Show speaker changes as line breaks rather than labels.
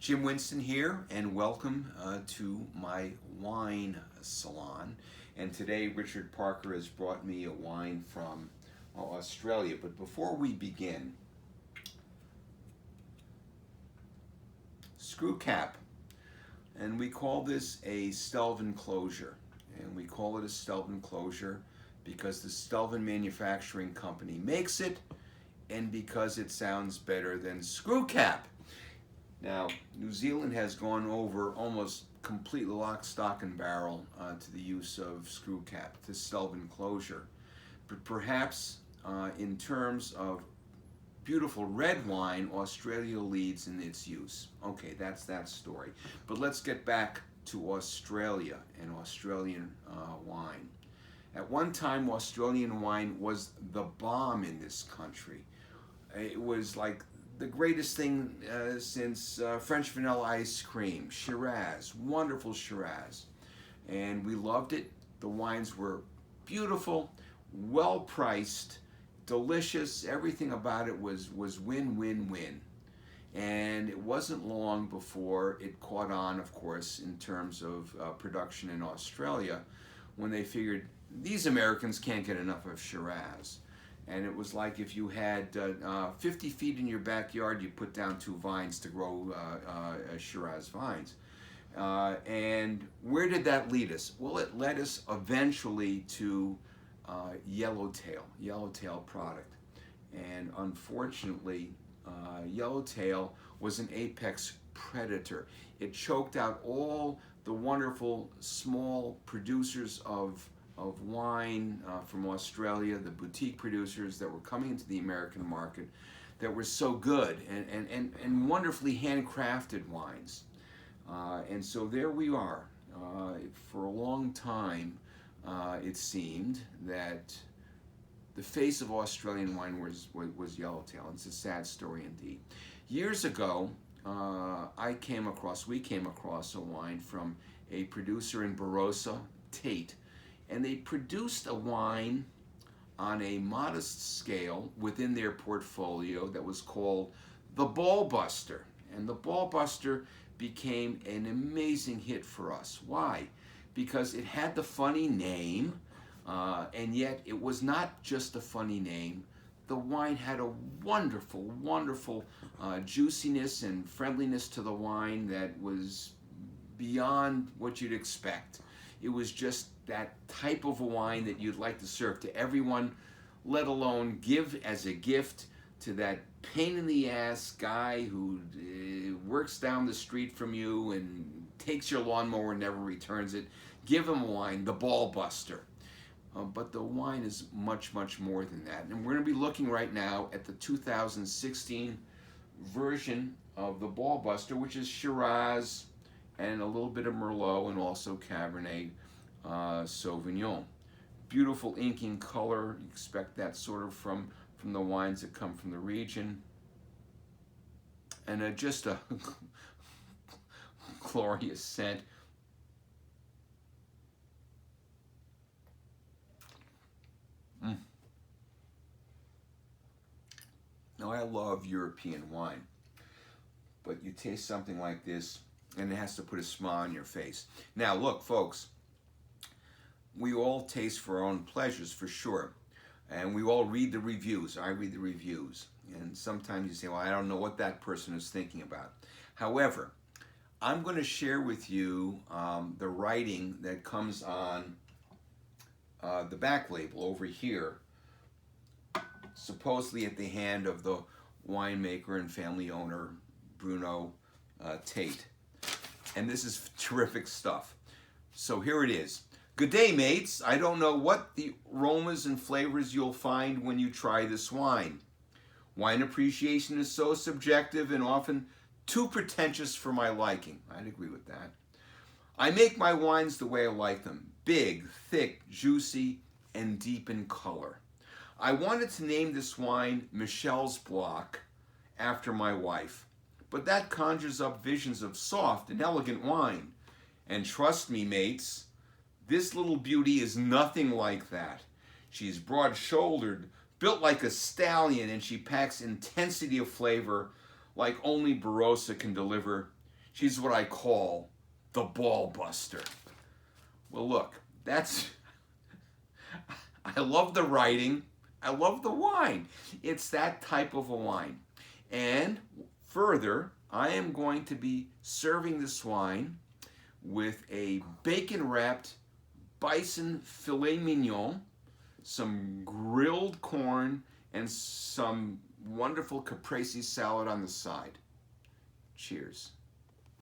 Jim Winston here, and welcome to my wine salon. And today, Richard Parker has brought me a wine from Australia. But before we begin, screw cap. And we call this a Stelvin closure. And we call it a Stelvin closure because the Stelvin Manufacturing Company makes it, and because it sounds better than screw cap. Now, New Zealand has gone over almost completely lock, stock, and barrel to the use of screw cap, to Stelvin closure. But perhaps in terms of beautiful red wine, Australia leads in its use. Okay, that's that story. But let's get back to Australia and Australian wine. At one time, Australian wine was the bomb in this country. It was like the greatest thing since French vanilla ice cream, Shiraz, wonderful Shiraz. And we loved it. The wines were beautiful, well priced, delicious. Everything about it was win, win, win. And it wasn't long before it caught on, of course, in terms of production in Australia, when they figured these Americans can't get enough of Shiraz. And it was like if you had 50 feet in your backyard, you put down 2 vines to grow Shiraz vines. And where did that lead us? Well, it led us eventually to yellowtail product. And unfortunately, yellowtail was an apex predator. It choked out all the wonderful small producers of wine from Australia, the boutique producers that were coming into the American market that were so good and wonderfully handcrafted wines. And so there we are. For a long time, it seemed that the face of Australian wine was yellowtail. It's a sad story indeed. Years ago, we came across a wine from a producer in Barossa, Tait. And they produced a wine on a modest scale within their portfolio that was called the Ballbuster. And the Ballbuster became an amazing hit for us. Why? Because it had the funny name, and yet it was not just a funny name. The wine had a wonderful, wonderful juiciness and friendliness to the wine that was beyond what you'd expect. It was just that type of a wine that you'd like to serve to everyone, let alone give as a gift to that pain in the ass guy who works down the street from you and takes your lawnmower and never returns it. Give him a wine, the Ballbuster. But the wine is much, much more than that. And we're going to be looking right now at the 2016 version of the Ballbuster, which is Shiraz and a little bit of Merlot and also Cabernet Sauvignon. Beautiful inking color. You expect that sort of from the wines that come from the region. And just a glorious scent. Now, I love European wine, but you taste something like this and it has to put a smile on your face. Now, look, folks, we all taste for our own pleasures, for sure. And we all read the reviews. I read the reviews. And sometimes you say, well, I don't know what that person is thinking about. However, I'm going to share with you the writing that comes on the back label over here, supposedly at the hand of the winemaker and family owner, Bruno Tait. And this is terrific stuff. So here it is. Good day, mates. I don't know what the aromas and flavors you'll find when you try this wine. Wine appreciation is so subjective and often too pretentious for my liking. I'd agree with that. I make my wines the way I like them. Big, thick, juicy, and deep in color. I wanted to name this wine Michel's Block after my wife, but that conjures up visions of soft and elegant wine. And trust me, mates, this little beauty is nothing like that. She's broad-shouldered, built like a stallion, and she packs intensity of flavor like only Barossa can deliver. She's what I call the ball buster. Well, look, that's, I love the writing. I love the wine. It's that type of a wine. And further, I am going to be serving this wine with a bacon-wrapped bison filet mignon, some grilled corn, and some wonderful caprese salad on the side. Cheers.